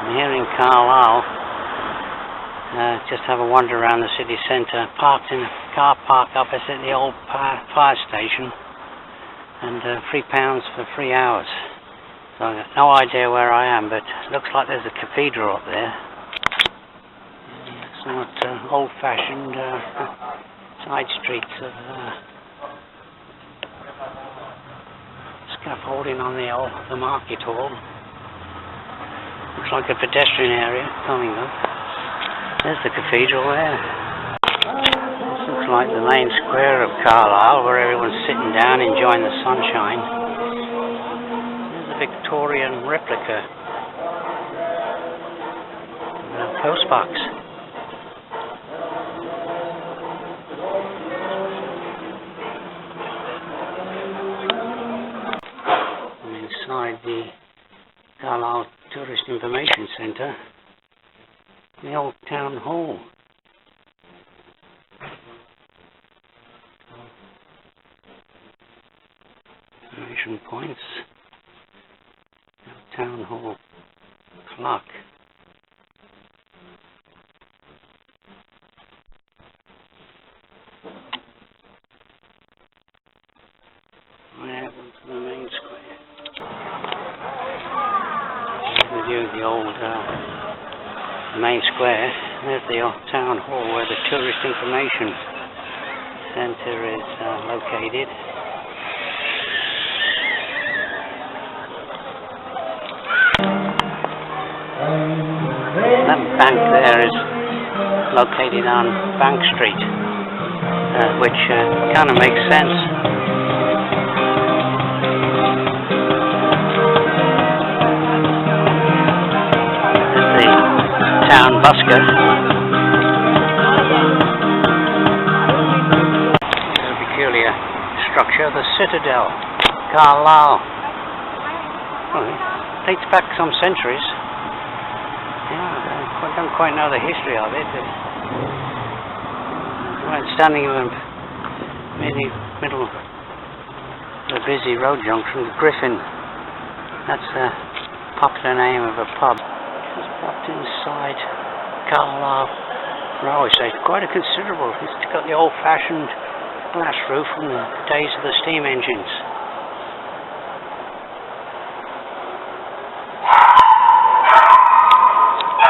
I'm here in Carlisle. Just have a wander around the city centre, parked in a car park opposite the old fire station, and £3 for 3 hours. So I've got no idea where I am, but it looks like there's a cathedral up there. Somewhat old-fashioned side streets of scaffolding on the market hall. Looks like a pedestrian area coming up. There's the cathedral there. This looks like the main square of Carlisle, where everyone's sitting down enjoying the sunshine. There's a Victorian replica postbox. Inside the Carlisle Tourist Information Centre, the old town hall. Information points. Town hall clock. What happened to the main square? View the old main square. There's the old town hall where the Tourist Information Centre is located. That bank there is located on Bank Street, which kind of makes sense. Town busker. A peculiar structure, the Citadel, Carlisle. Well, it dates back some centuries. Yeah, I don't quite know the history of it. Right, standing in the middle of a busy road junction, Griffin. That's a popular name of a pub. Popped inside Carlisle railway station. Quite a considerable. It's got the old-fashioned glass roof from the days of the steam engines.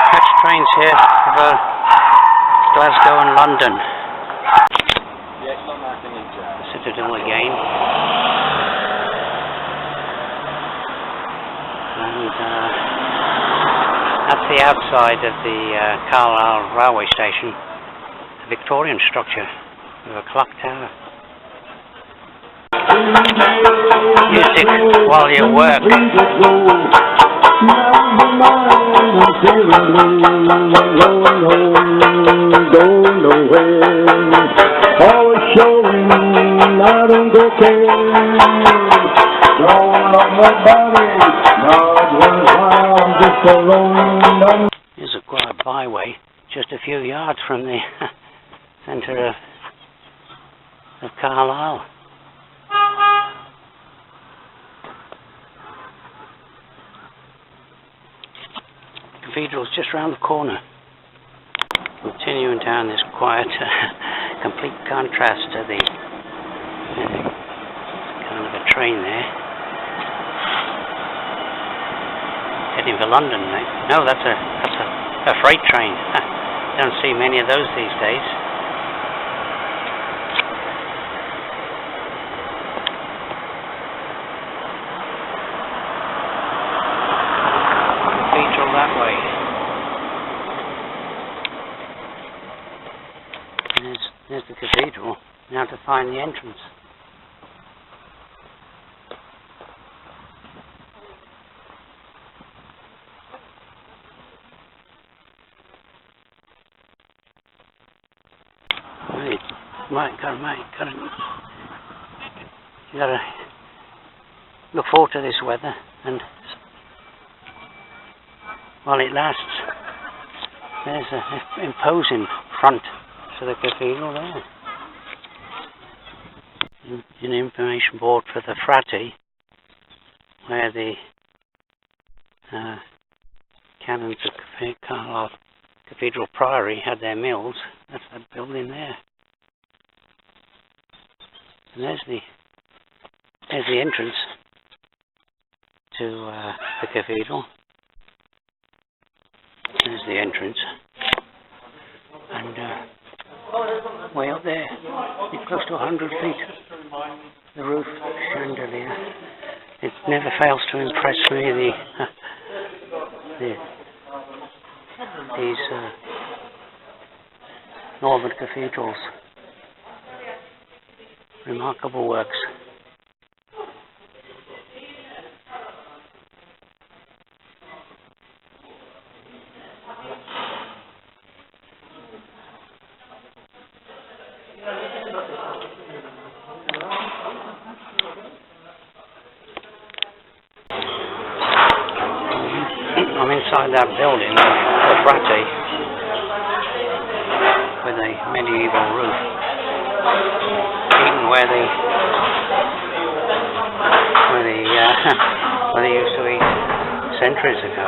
Catch trains here for Glasgow and London. Citadel again. And that's the outside of the Carlisle railway station, a Victorian structure with a clock tower. Music while you work. Here's a quiet byway, just a few yards from the centre of Carlisle. The cathedral's just round the corner. Continuing down this quiet, complete contrast to the kind of a train there. Heading for London, mate. No, that's a freight train. Don't see many of those these days. Cathedral that way. There's the cathedral. Now to find the entrance. You gotta look forward to this weather, and while it lasts, there's an imposing front to the cathedral there. An information board for the Frati, where the canons of Carlisle Cathedral Priory had their mills. That's that building there. And there's the entrance to the cathedral. There's the entrance. And way up there, close to 100 feet, the roof chandelier. It never fails to impress me, these northern cathedrals. Remarkable works. I'm inside that building, the Bratty, with a medieval roof, even where they used to eat centuries ago.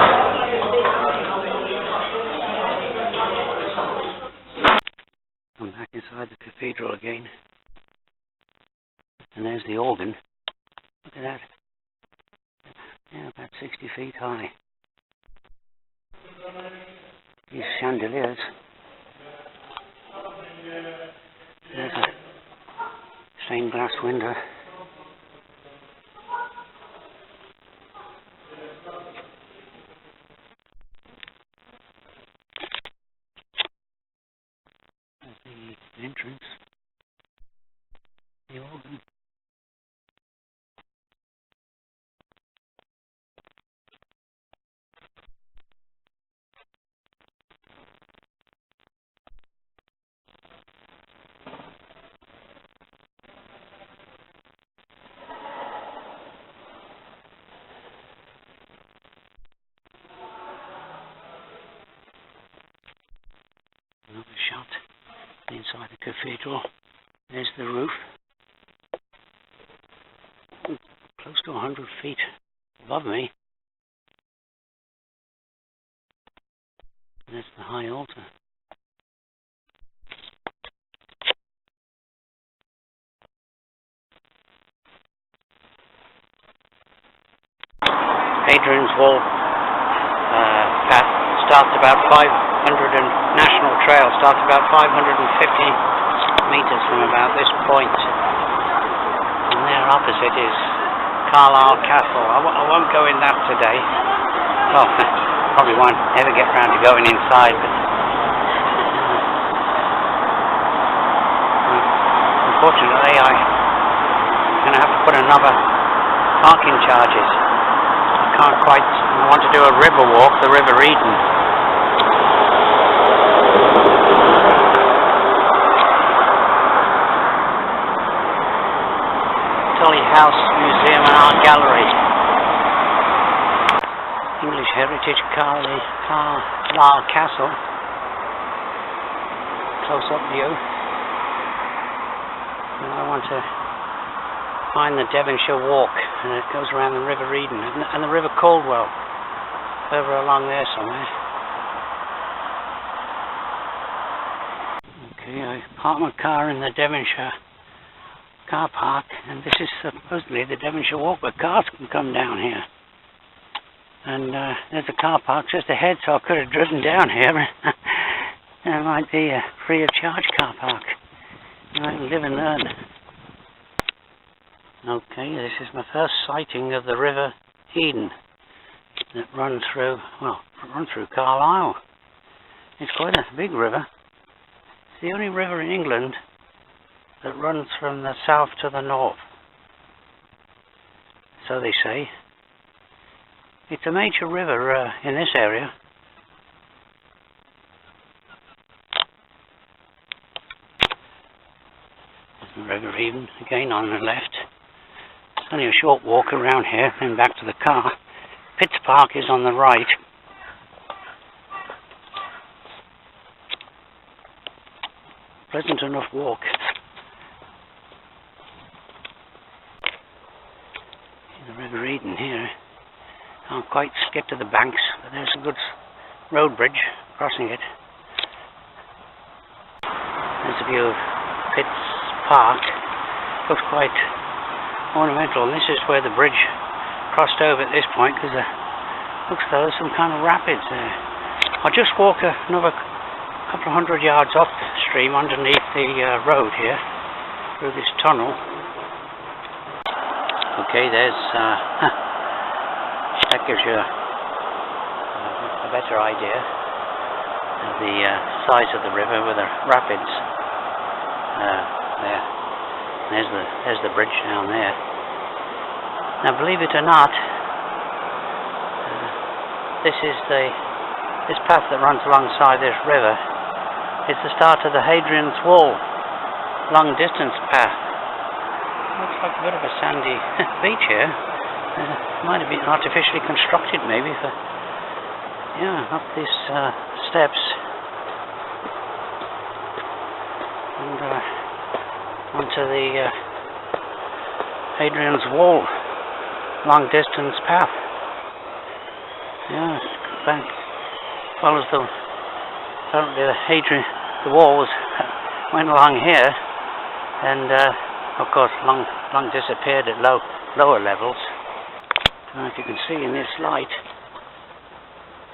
I'm back inside the cathedral again, and there's the organ. Look at that. Yeah, about 60 feet high. These chandeliers. There's a stained glass window. There's the entrance. The organ. Another shot inside the cathedral. There's the roof. Close to 100 feet above me. There's the high altar. Hadrian's Wall path starts about 500 and National Trail starts about 550 meters from about this point. And there opposite is Carlisle Castle. I won't go in that today. Well, probably won't ever get round to going inside, but unfortunately I'm going to have to put another parking charges. I want to do a river walk, the River Eden. Tully House Museum and Art Gallery. English Heritage Carlisle Castle. Close-up view. And I want to find the Devonshire Walk, and it goes around the River Eden and the River Caldwell, over along there somewhere. Okay, I parked my car in the Devonshire car park, and this is supposedly the Devonshire Walk, where cars can come down here. And there's a car park just ahead, so I could have driven down here. It might be a free of charge car park. You might live and learn. Okay, this is my first sighting of the River Eden that runs through Carlisle. It's quite a big river. It's the only river in England that runs from the south to the north. So they say. It's a major river in this area. There's the River Eden again on the left. It's only a short walk around here, then back to the car. Pitts Park is on the right. Pleasant enough walk. The River Eden here. Can't quite get to the banks, but there's a good road bridge crossing it. There's a view of Pitts Park. Looks quite ornamental, and this is where the bridge crossed over at this point, because it looks as though there's some kind of rapids there. I'll just walk another couple of 100 yards off the stream underneath the road here, through this tunnel. Okay, there's that gives you a better idea of the size of the river with the rapids there. There's the bridge down there. Now, believe it or not, this path that runs alongside this river is the start of the Hadrian's Wall long distance path. Looks like a bit of a sandy beach here. Might have been artificially constructed, maybe, for up these steps and onto the Hadrian's Wall long distance path. Yeah, follows apparently the wall went along here, and of course long disappeared at lower levels. I don't know if you can see in this light,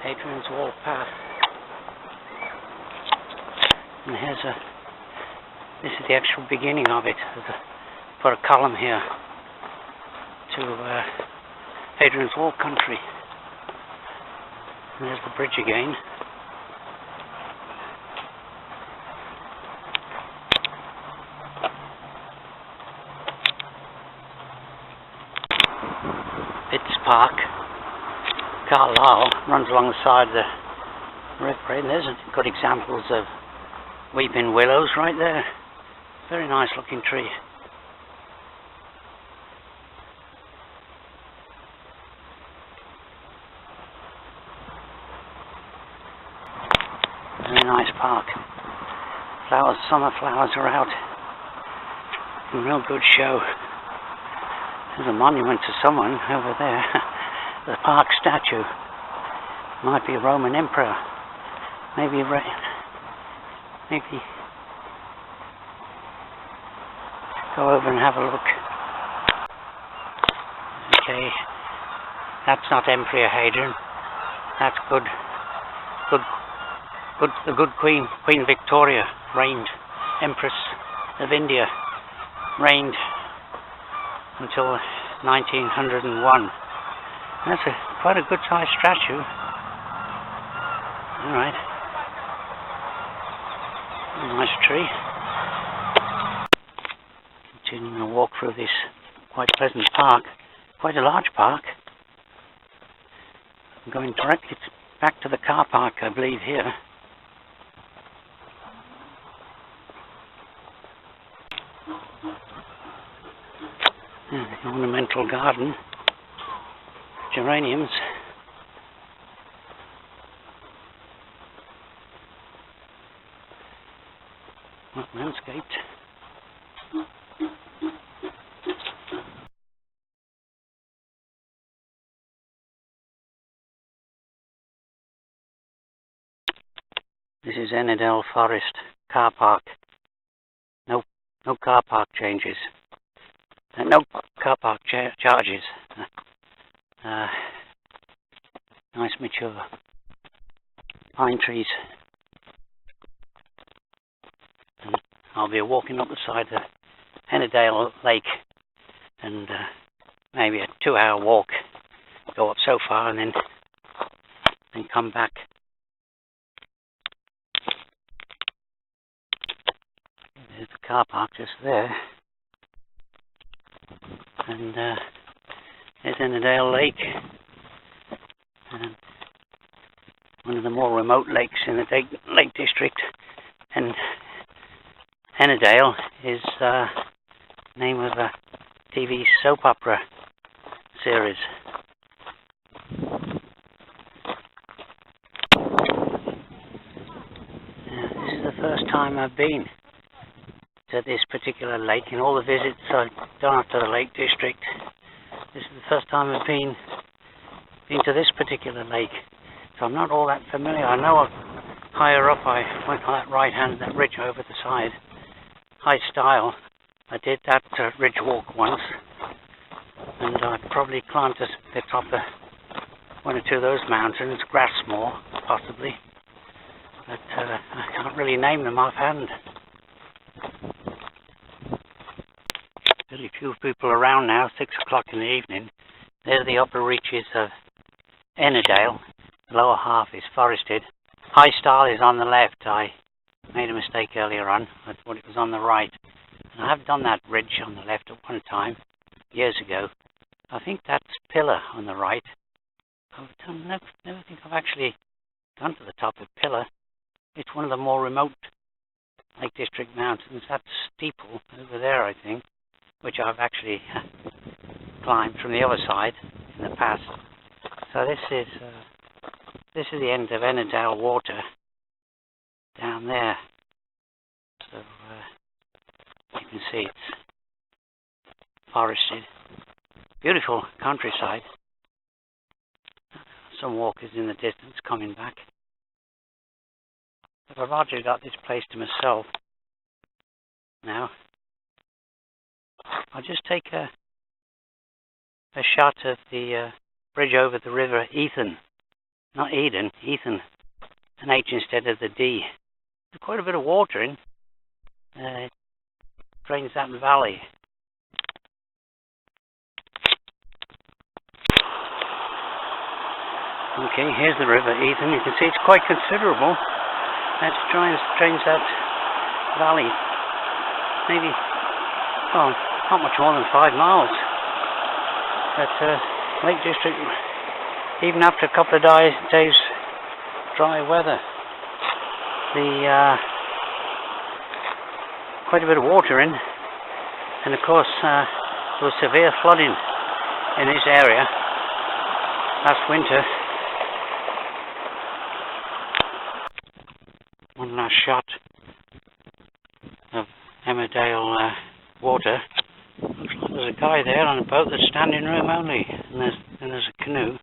Hadrian's Wall path. And this is the actual beginning of it. Put a column here to Hadrian's Wall country. And there's the bridge again. Pitts Park, Carlisle, runs along the side of the river, and there's good examples of weeping willows right there. Very nice looking tree. Very nice park. Flowers, summer flowers are out in real good show. There's a monument to someone over there. The park statue. Might be a Roman emperor. Maybe go over and have a look. Okay, that's not Emperor Hadrian. That's the good Queen Victoria reigned, Empress of India, reigned until 1901. That's quite a good sized statue. All right, a nice tree. Continuing to walk through this quite pleasant park, quite a large park. I'm going directly back to the car park, I believe, here. The ornamental garden, geraniums. Well landscaped. This is Ennerdale Forest car park. No car park changes. No car park charges. Nice mature pine trees. And I'll be walking up the side of Ennerdale Lake, and maybe a 2-hour walk. Go up so far and then come back. There's the car park just there. And there's Ennerdale Lake, and one of the more remote lakes in the Lake District. And Ennerdale is the name of a TV soap opera series. This is the first time I've been to this particular lake. In all the visits I've done up to the Lake District, this is the first time I've been to this particular lake. So I'm not all that familiar. I know higher up I went on that right hand, that ridge over the side. High Style. I did that ridge walk once. And I probably climbed to the top of one or two of those mountains, Grassmore, possibly. But I can't really name them offhand. Very few people around now, 6 o'clock in the evening. There's the upper reaches of Ennerdale. The lower half is forested. High Style is on the left. I made a mistake earlier on. I thought it was on the right. And I have done that ridge on the left at one time, years ago. I think that's Pillar on the right. I never think I've actually gone to the top of Pillar. It's one of the more remote Lake District mountains. That's Steeple over there, I think, which I've actually climbed from the other side in the past. So this is the end of Ennerdale Water down there. So you can see it's forested. Beautiful countryside. Some walkers in the distance coming back. But I've largely got this place to myself now. I'll just take a shot of the bridge over the river Ethan. Not Eden, Ethan. An H instead of the D. There's quite a bit of water in. It drains that valley. Okay, here's the river Ethan. You can see it's quite considerable. That drains that valley. Maybe, oh, not much more than 5 miles. But Lake District, even after a couple of days dry weather, quite a bit of water in. And of course, there was severe flooding in this area last winter. One last shot of Ennerdale Water. Looks like there's a guy there on a boat that's standing room only, and there's a canoe.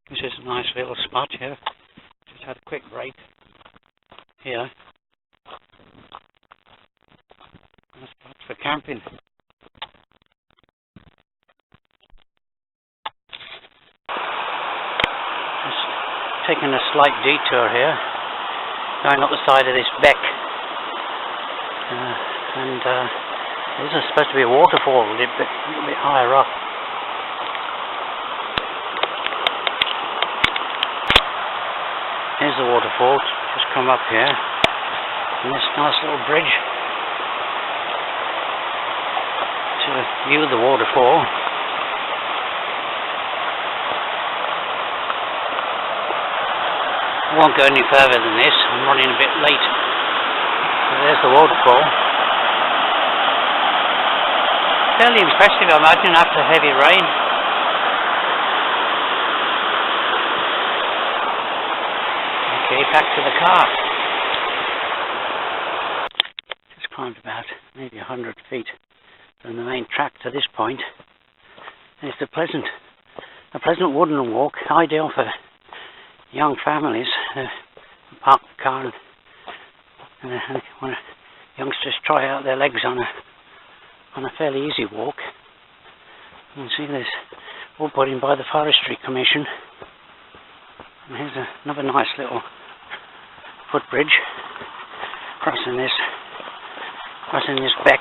This is a nice little spot here. Just had a quick break here. Nice spot for camping. Taking a slight detour here, going up the side of this beck, and this is supposed to be a waterfall a little bit higher up. Here's the waterfall, just come up here, and this nice little bridge to view the waterfall. I won't go any further than this. I'm running a bit late. So there's the waterfall. Fairly impressive, I imagine, after heavy rain. Okay, back to the car. Just climbed about maybe 100 feet from the main track to this point. And it's a pleasant wooden walk, ideal for young families. Park the car and when youngsters try out their legs on a fairly easy walk. You can see this all put in by the Forestry Commission. And here's another nice little footbridge crossing this beck.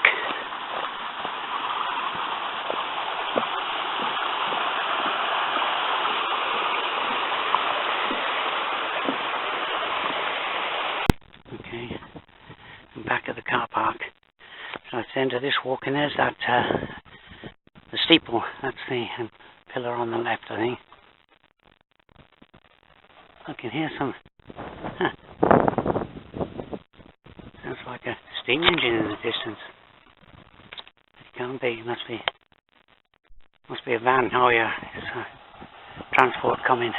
Back of the car park. So it's the end of this walk, and there's that the steeple. That's the pillar on the left, I think. I can hear some. Sounds like a steam engine in the distance. It can't be. Must be a van. Oh yeah, it's transport coming.